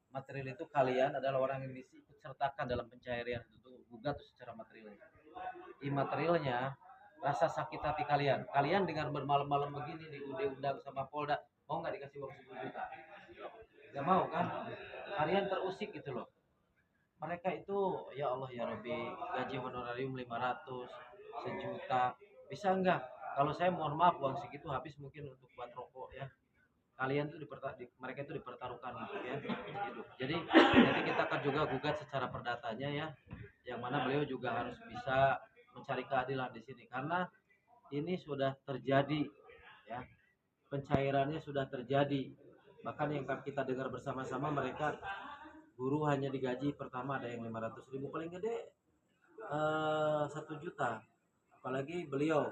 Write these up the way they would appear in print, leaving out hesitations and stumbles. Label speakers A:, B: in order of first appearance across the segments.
A: material itu kalian adalah orang yang ikut sertakan dalam pencairan itu gugat secara materialnya. Imaterialnya rasa sakit hati kalian. Kalian dengan bermalam-malam begini diundang sama Polda, mau nggak dikasih uang 10 juta? Nggak mau kan? Kalian terusik gitu loh. Mereka itu ya Allah ya Robbi, gaji honorarium 500, sejuta. Bisa nggak? Kalau saya mohon maaf uang segitu habis mungkin untuk buat rokok ya. Kalian tuh mereka itu dipertaruhkan untuk ya hidup. Jadi nanti kita akan juga gugat secara perdatanya ya, yang mana beliau juga harus bisa mencari keadilan di sini karena ini sudah terjadi ya, pencairannya sudah terjadi. Bahkan yang kita dengar bersama-sama mereka guru hanya digaji pertama ada yang 500.000 paling gede 1 juta. Apalagi beliau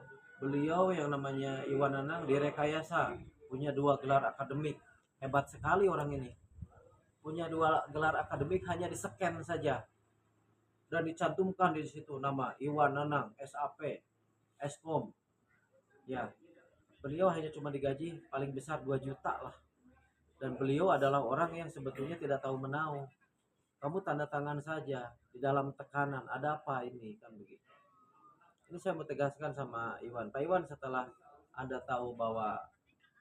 A: yang namanya Iwan Nanang direkayasa, punya 2 gelar akademik, hebat sekali orang ini, punya 2 gelar akademik hanya di-scan saja dan dicantumkan di situ nama Iwan Nanang SAP Eskom ya. Beliau hanya cuma digaji paling besar 2 juta lah, dan beliau adalah orang yang sebetulnya tidak tahu menahu. Kamu tanda tangan saja di dalam tekanan, ada apa ini kan begitu. Ini saya mau tegaskan sama Iwan. Pak Iwan, setelah Anda tahu bahwa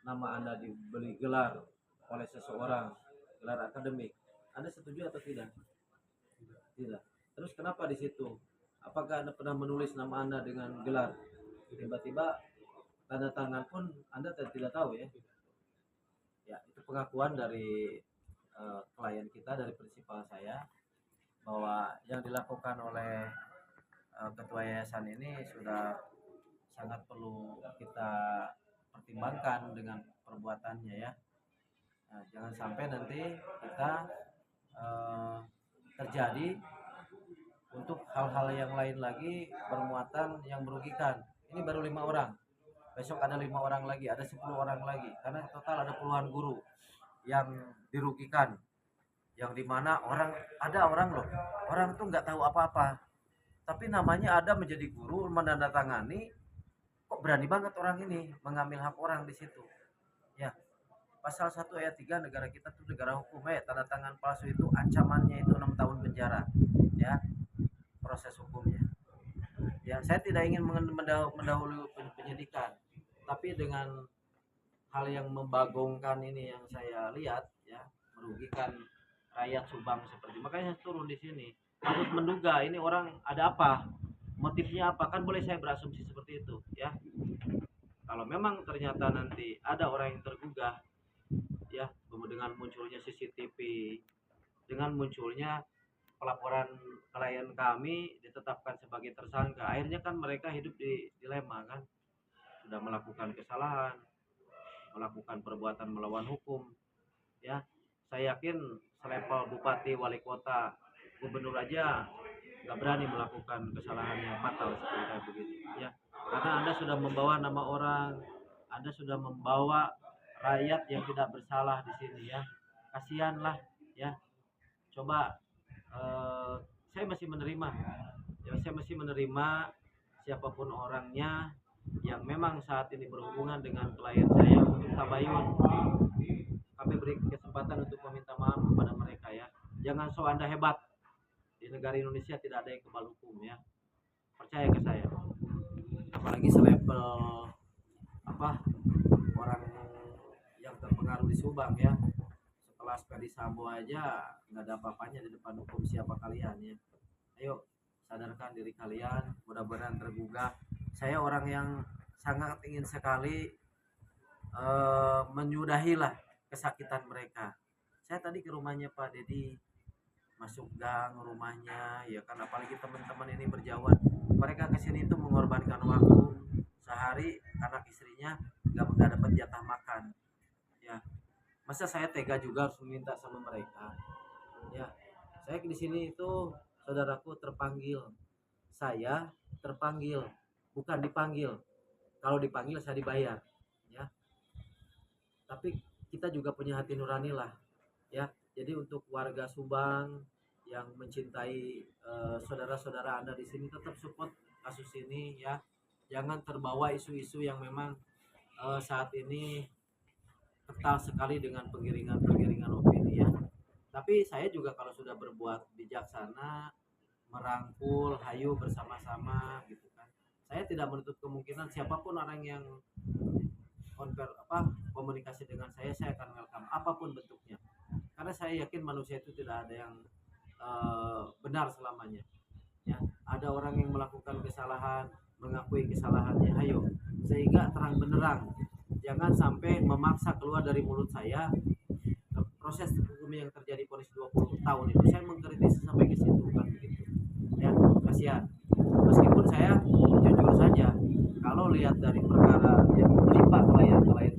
A: nama Anda diberi gelar oleh seseorang, gelar akademik, Anda setuju atau tidak? Tidak. Terus kenapa di situ? Apakah Anda pernah menulis nama Anda dengan gelar? Tiba-tiba tanda tangan pun Anda tidak tahu ya. Ya, itu pengakuan dari klien kita, dari prinsipal saya, bahwa yang dilakukan oleh ketua yayasan ini sudah sangat perlu kita pertimbangkan dengan perbuatannya ya. Nah, jangan sampai nanti kita terjadi untuk hal-hal yang lain lagi bermuatan yang merugikan. Ini baru 5 orang, besok ada 5 orang lagi, ada 10 orang lagi, karena total ada puluhan guru yang dirugikan, yang dimana ada orang loh, orang tuh nggak tahu apa-apa tapi namanya ada menjadi guru, menandatangani, kok berani banget orang ini mengambil hak orang di situ ya. Pasal 1 ayat 3 negara kita tuh negara hukum ya, tanda tangan palsu itu ancamannya itu 6 tahun penjara ya, proses hukumnya ya. Saya tidak ingin mendahului penyidikan, tapi dengan hal yang membagongkan ini yang saya lihat ya, merugikan rakyat Subang seperti, makanya saya turun di sini untuk menduga ini orang ada apa, motifnya apa, kan boleh saya berasumsi seperti itu ya. Kalau memang ternyata nanti ada orang yang tergugah ya, dengan munculnya CCTV, dengan munculnya pelaporan klien kami ditetapkan sebagai tersangka, akhirnya kan mereka hidup di dilema kan, sudah melakukan kesalahan, melakukan perbuatan melawan hukum ya. Saya yakin selevel bupati, wali kota, gubernur aja nggak berani melakukan kesalahan yang fatal seperti kayak begitu ya, karena Anda sudah membawa nama orang, Anda sudah membawa rakyat yang tidak bersalah di sini ya. Kasihanlah ya. Coba saya masih menerima ya, saya masih menerima siapapun orangnya yang memang saat ini berhubungan dengan klien saya untuk tabayun. Kami beri kesempatan untuk meminta maaf kepada mereka ya. Jangan so Anda hebat. Di negara Indonesia tidak ada yang kebal hukum ya. Percaya ke saya. Apalagi selevel orang yang terpengaruh di Subang ya. Setelah Ferdi Sambo aja nggak ada apa-apanya di depan hukum siapa kalian ya. Ayo sadarkan diri kalian, mudah-mudahan tergugah. Saya orang yang sangat ingin sekali menyudahilah kesakitan mereka. Saya tadi ke rumahnya Pak Dedi, masuk gang rumahnya ya kan, apalagi teman-teman ini berjauhan, mereka kesini itu mengorbankan waktu sehari, anak istrinya nggak dapat jatah makan ya. Masa saya tega juga harus meminta sama mereka ya. Saya di sini itu saudaraku terpanggil, saya terpanggil bukan dipanggil. Kalau dipanggil saya dibayar ya, tapi kita juga punya hati nurani lah ya. Jadi untuk warga Subang yang mencintai saudara-saudara Anda di sini, tetap support kasus ini ya. Jangan terbawa isu-isu yang memang saat ini kental sekali dengan penggiringan opini ya. Tapi Tapi saya juga kalau sudah berbuat bijaksana, merangkul, hayu bersama-sama gitu kan. Saya tidak menutup kemungkinan siapapun orang yang komunikasi dengan saya akan welcome apapun bentuknya. Karena saya yakin manusia itu tidak ada yang benar selamanya. Ya, ada orang yang melakukan kesalahan, mengakui kesalahannya, hayo, sehingga terang benderang. Jangan sampai memaksa keluar dari mulut saya proses hukum yang terjadi ponis 20 tahun itu saya mengkritisi sampai ke situ kan begitu. Ya, kasihan. Meskipun saya jujur saja, kalau lihat dari perkara yang menimpa klien-klien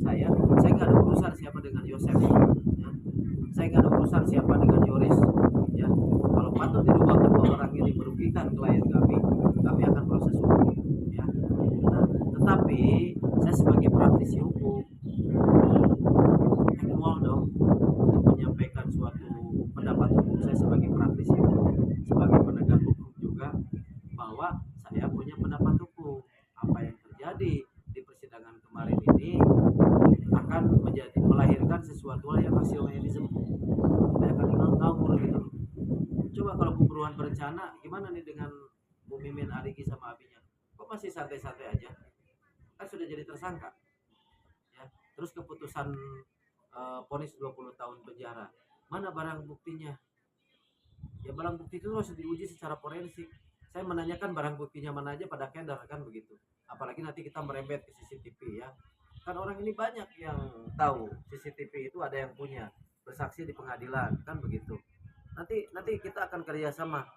A: saya nggak ada urusan siapa dengan Yosef. Ya. Saya nggak ada urusan siapa dengan Yoris. Ya, kalau patut diduga kedua orang ini merugikan klien kami akan proses hukum. Ya. Nah, tetapi saya sebagai praktisi hukum equal dong untuk menyampaikan suatu pendapat hukum saya sebagai praktisi hukum, sebagai penegak hukum juga, bahwa saya punya pendapat hukum. Apa yang terjadi di persidangan kemarin ini akan melahirkan sesuatu yang hasilnya disebut saya akan ngawur gitu loh. Coba kalau pembunuhan berencana gimana nih dengan Bu Mimin, Arigi sama abinya? Kok masih santai-santai aja? Kan sudah jadi tersangka. Ya. Terus keputusan vonis 20 tahun penjara. Mana barang buktinya? Ya barang bukti itu harus diuji secara forensik. Saya menanyakan barang buktinya mana aja pada kendar kan begitu. Apalagi nanti kita merembet ke CCTV ya. Kan orang ini banyak yang tahu CCTV itu ada yang punya, bersaksi di pengadilan kan begitu. Nanti kita akan kerjasama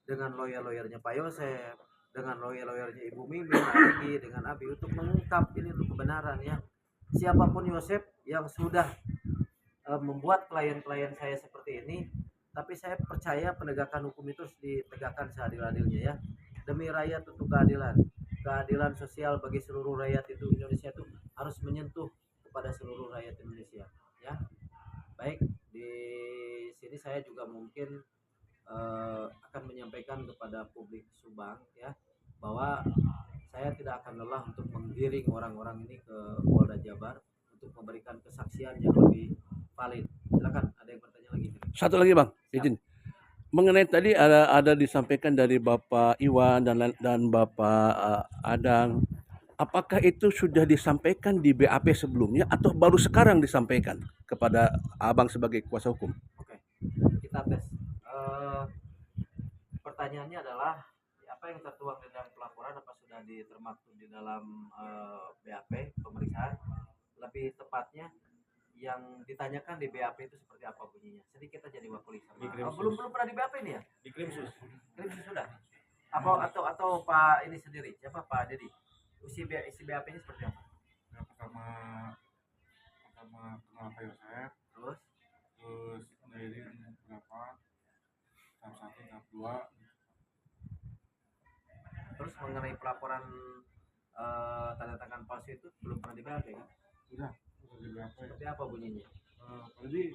A: dengan lawyer-lawyernya Pak Yosef, dengan lawyer-lawyernya Ibu Mimin, Arigi, dengan Abi untuk mengungkap ini untuk kebenaran ya. Siapapun Yosef yang sudah membuat klien-klien saya seperti ini, tapi saya percaya penegakan hukum itu harus ditegakkan seadil-adilnya ya, demi rakyat untuk keadilan sosial bagi seluruh rakyat itu. Indonesia itu harus menyentuh kepada seluruh rakyat Indonesia ya. Baik, di sini saya juga mungkin akan menyampaikan kepada publik Subang ya, bahwa saya tidak akan lelah untuk menggiring orang-orang ini ke Polda Jabar untuk memberikan kesaksian yang lebih valid. Silakan, ada yang bertanya lagi?
B: Satu lagi Bang, izin. Mengenai tadi ada disampaikan dari Bapak Iwan dan Bapak Adang, apakah itu sudah disampaikan di BAP sebelumnya atau baru sekarang disampaikan kepada Abang sebagai kuasa hukum?
A: Oke, kita tes. Pertanyaannya adalah apa yang tertuang di dalam pelaporan apa sudah termaktub di dalam BAP pemeriksaan? Lebih tepatnya yang ditanyakan di BAP itu seperti apa bunyinya? Sedikit aja diwakili sama. Belum pernah di BAP ini ya? Di Krimsus. Krimsus sudah. Atau Pak ini sendiri? Siapa Pak Dedi? Isi BAP ini seperti apa?
C: Yang pertama kenal Pak Yosef. Terus dari berapa? Tahap 1, tahap 2.
A: Terus mengenai pelaporan tanda tangan palsu itu belum pernah di BAP kan?
C: Sudah di BAP.
A: Seperti apa bunyinya?
C: Jadi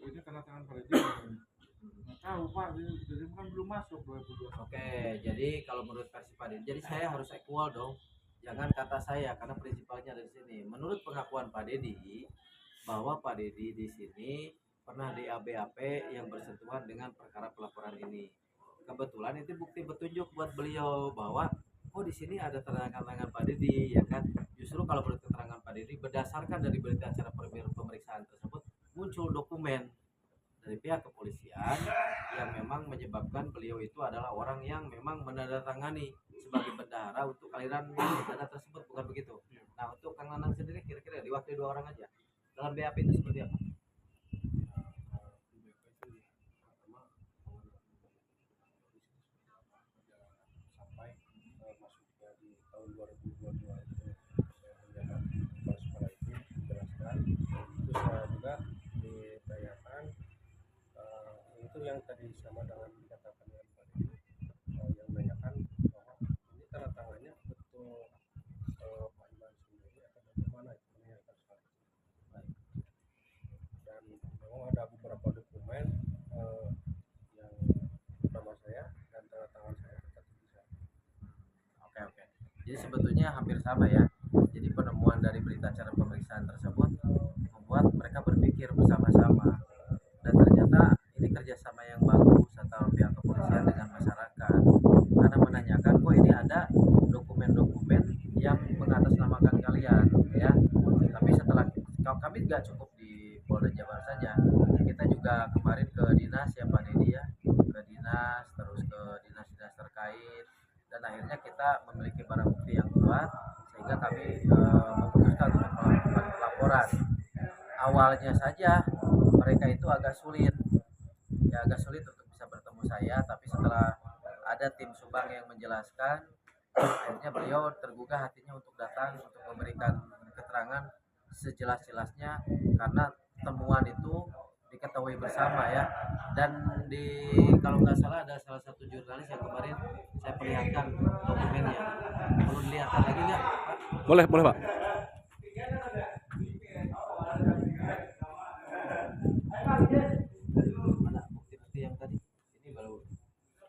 C: ini tanda tangan Pak Dedi. Nggak tahu Pak, jadi kan belum masuk 2022.
A: Oke, jadi kalau menurut versi Pak Dedi, jadi saya harus equal dong. Jangan kata saya karena prinsipalnya ada di sini. Menurut pengakuan Pak Dedi, bahwa Pak Dedi di sini pernah di ABAP yang bersentuhan dengan perkara pelaporan ini. Kebetulan itu bukti petunjuk buat beliau bahwa di sini ada tangan Pak Dedi ya kan. Justru kalau menurut keterangan Pak Dedi berdasarkan dari berita acara pemeriksaan tersebut muncul dokumen dari pihak kepolisian yang memang menyebabkan beliau itu adalah orang yang memang menandatangani sebagai bendahara untuk aliran dana tersebut, bukan begitu? Nah, untuk Kang Nanang sendiri kira-kira diwakili 2 orang aja. Dalam BAP itu seperti apa?
C: Sampai masuknya di tahun 2022 itu saya menjabat sekolah itu dijelaskan. Itu saya juga ditanyakan itu yang tadi sama dengan dikatakan dengan Pak Dedi, yang menanyakan bahwa ini tanda tangannya betul Pak Iwan sendiri atau bagaimana itu menanyakan soal itu. Dan memang ada beberapa dokumen yang nama saya dan tanda tangan saya tetap bisa.
A: Oke. Jadi sebetulnya hampir sama ya. Jadi penemuan dari berita acara pemeriksaan tersebut membuat mereka berpikir bersama-sama. Dan ternyata ini tidak cukup di Polda Jabar saja. Kita juga kemarin ke dinas ya Pak Dedi ya, ke dinas terus ke dinas-dinas terkait, dan akhirnya kita memiliki barang bukti yang kuat sehingga kami memutuskan untuk melakukan pelaporan. Awalnya saja mereka itu agak sulit untuk bisa bertemu saya, tapi setelah ada tim Subang yang menjelaskan, akhirnya beliau tergugah hatinya untuk datang untuk memberikan keterangan sejelas-jelasnya, karena temuan itu diketahui bersama ya. Dan kalau nggak salah ada salah satu jurnalis yang kemarin saya perlihatkan dokumennya, perlu dilihat lagi nggak Pak?
B: Boleh, boleh Pak.
A: Mana bukti-bukti yang tadi? Ini baru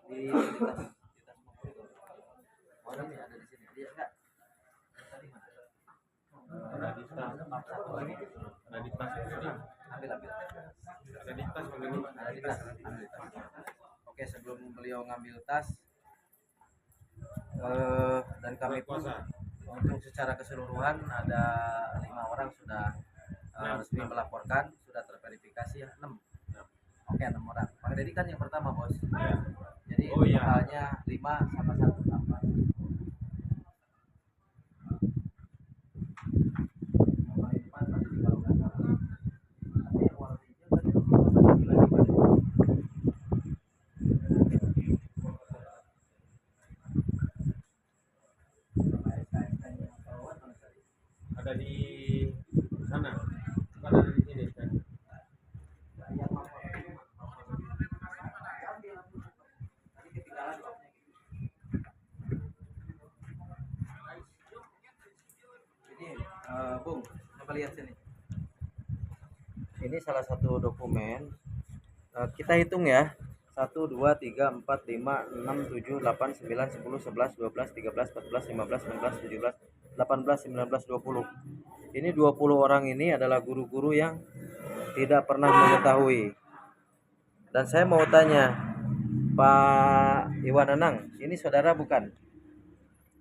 A: di tas mobil. Oh ini ada di sini. Lihat nggak? Yang tadi mana?
C: Ada di tas.
A: Bab satu lagi.
C: Ada di tas ini.
A: Ambil.
C: Ada di tas Bang Dedi.
A: Ada di tas. Ambil tas. Oke, sebelum beliau ngambil tas, dan kami pun untuk secara keseluruhan ada 5 orang sudah resmi melaporkan, sudah terverifikasi ya 6. Oke, 6 orang. Pak Dedi kan yang pertama bos. Jadi
C: Oh, iya.
A: totalnya 5 sama 1 tambah. Paling depan Pak Dedi kalau nggak salah. Tapi yang warna hijau tadi lagi.
C: Ada di sana. Bukan ada di sini kan.
A: Ini Bung, coba lihat sini. Ini salah satu dokumen. Kita hitung ya. 1, 2, 3, 4, 5, 6, 7, 8, 9, 10, 11, 12, 13, 14, 15, 16, 17, 18, 19, 20. Ini 20 orang ini adalah guru-guru yang tidak pernah mengetahui. Dan saya mau tanya, Pak Iwan Anang, ini saudara bukan?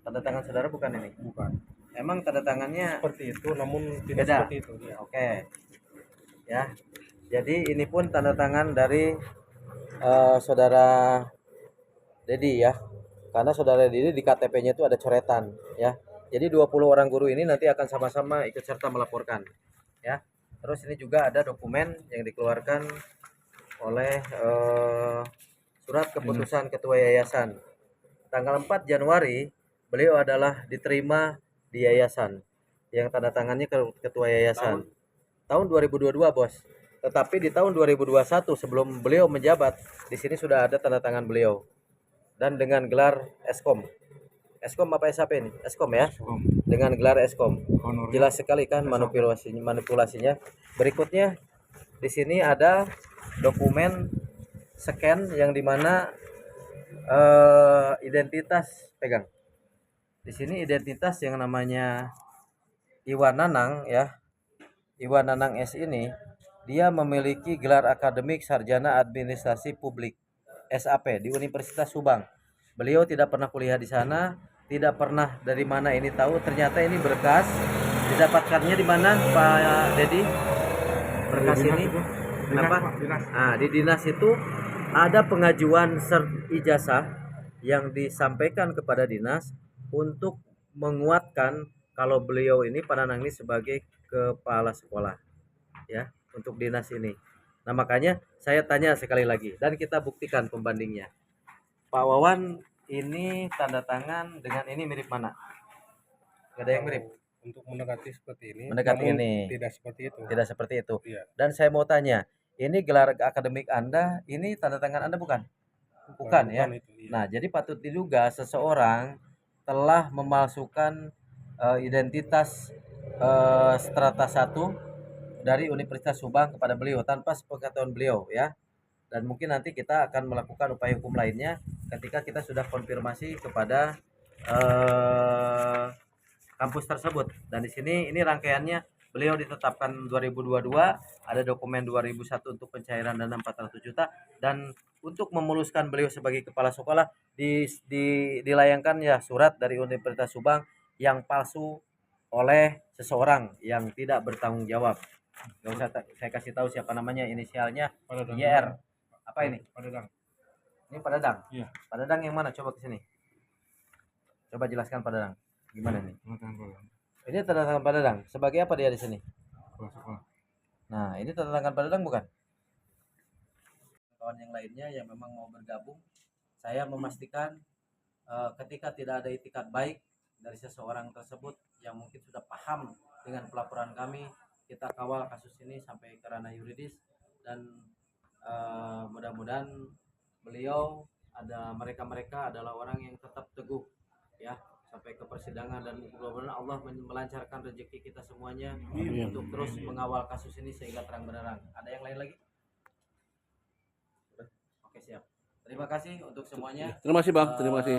A: Tanda tangan saudara bukan ini?
C: Bukan.
A: Emang tanda tangannya
C: Seperti itu, namun tidak
A: beda?
C: seperti itu. Ya.
A: Oke. Ya. Jadi ini pun tanda tangan dari saudara Dedi ya. Karena saudara Dedi di KTP-nya itu ada coretan ya. Jadi 20 orang guru ini nanti akan sama-sama ikut serta melaporkan ya. Terus ini juga ada dokumen yang dikeluarkan oleh surat keputusan ketua yayasan. Tanggal 4 Januari beliau adalah diterima di yayasan yang tanda tangannya ketua yayasan. Tahun 2022 bos. Tetapi di tahun 2021 sebelum beliau menjabat, di sini sudah ada tanda tangan beliau. Dan dengan gelar Eskom. Eskom apa SAP ini? Eskom ya. Dengan gelar Eskom. Jelas sekali kan manipulasinya. Berikutnya di sini ada dokumen scan yang dimana identitas pegang. Di sini identitas yang namanya Iwan Nanang ya. Iwan Nanang S ini dia memiliki gelar akademik sarjana administrasi publik SAP di Universitas Subang. Beliau tidak pernah kuliah di sana, tidak pernah dari mana ini tahu. Ternyata ini berkas didapatkannya di mana Pak Dedi? Berkas ini kenapa? Nah, di dinas itu ada pengajuan ijazah yang disampaikan kepada dinas untuk menguatkan kalau beliau ini Pak Nanang ini sebagai kepala sekolah ya untuk dinas ini. Nah makanya saya tanya sekali lagi dan kita buktikan pembandingnya. Pak Wawan ini tanda tangan dengan ini mirip mana? Gak ada yang mirip.
C: Untuk mendekati seperti ini.
A: Mendekati
C: namun
A: ini.
C: Tidak seperti itu.
A: Tidak seperti itu.
C: Iya.
A: Dan saya mau tanya, ini gelar akademik Anda, ini tanda tangan Anda bukan? Bukan ya.
C: Itu, iya.
A: Nah jadi patut diduga seseorang telah memalsukan identitas strata 1 dari Universitas Subang kepada beliau tanpa sepengetahuan beliau ya. Dan mungkin nanti kita akan melakukan upaya hukum lainnya ketika kita sudah konfirmasi kepada kampus tersebut. Dan di sini ini rangkaiannya beliau ditetapkan 2022, ada dokumen 2001 untuk pencairan dana 400 juta dan untuk memuluskan beliau sebagai kepala sekolah dilayangkan ya surat dari Universitas Subang yang palsu oleh seseorang yang tidak bertanggung jawab. Gak usah saya kasih tahu siapa namanya, inisialnya
C: Padadang.
A: YR. Apa ini?
C: Padadang.
A: Ini Pak Dadang.
C: Iya.
A: Pak Dadang yang mana? Coba ke sini. Coba jelaskan Pak Dadang. Gimana nih? Ini tanda tangan Pak Dadang. Sebagai apa dia di sini?
C: Sekolah.
A: Nah, ini tanda tangan Pak Dadang bukan? Kawan yang lainnya yang memang mau bergabung, saya memastikan ketika tidak ada itikat baik dari seseorang tersebut yang mungkin sudah paham dengan pelaporan kami, kita kawal kasus ini sampai ke ranah yuridis dan mudah-mudahan beliau mereka adalah orang yang tetap teguh ya sampai ke persidangan, dan mudah-mudahan Allah melancarkan rezeki kita semuanya untuk terus mengawal kasus ini sehingga terang benderang. Ada yang lain lagi? Oke, siap. Terima kasih untuk semuanya.
B: Terima kasih Bang, terima kasih.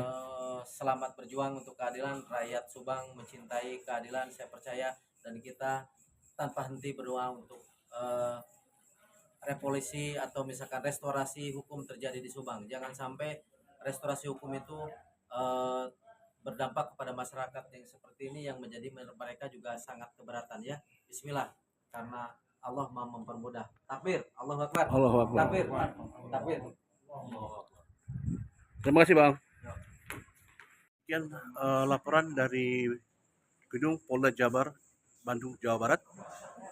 A: Selamat berjuang untuk keadilan. Rakyat Subang mencintai keadilan, saya percaya, dan kita tanpa henti berdoa untuk revolusi atau misalkan restorasi hukum terjadi di Subang. Jangan sampai restorasi hukum itu berdampak kepada masyarakat yang seperti ini, yang menjadi mereka juga sangat keberatan ya. Bismillah, karena Allah Maha mempermudah. Takbir, Allahu Akbar.
B: Allahu Akbar.
A: Takbir, takbir.
B: Terima kasih Bang. Sekian laporan dari Gedung Polda Jabar, Bandung, Jawa Barat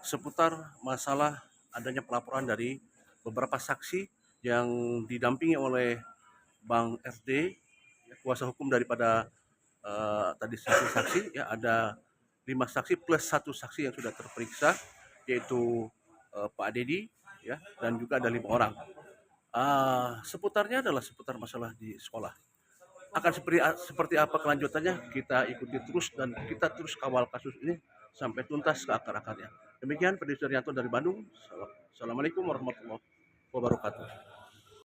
B: seputar masalah adanya pelaporan dari beberapa saksi yang didampingi oleh Bang RD, kuasa hukum daripada tadi saksi-saksi ya, ada 5 saksi plus 1 saksi yang sudah terperiksa, yaitu Pak Dedi ya, dan juga ada 5 orang. Seputarnya adalah seputar masalah di sekolah. Akan seperti apa kelanjutannya, kita ikuti terus dan kita terus kawal kasus ini sampai tuntas ke akar-akarnya. Demikian Fedi Suryanto dari Bandung. Assalamualaikum warahmatullahi wabarakatuh.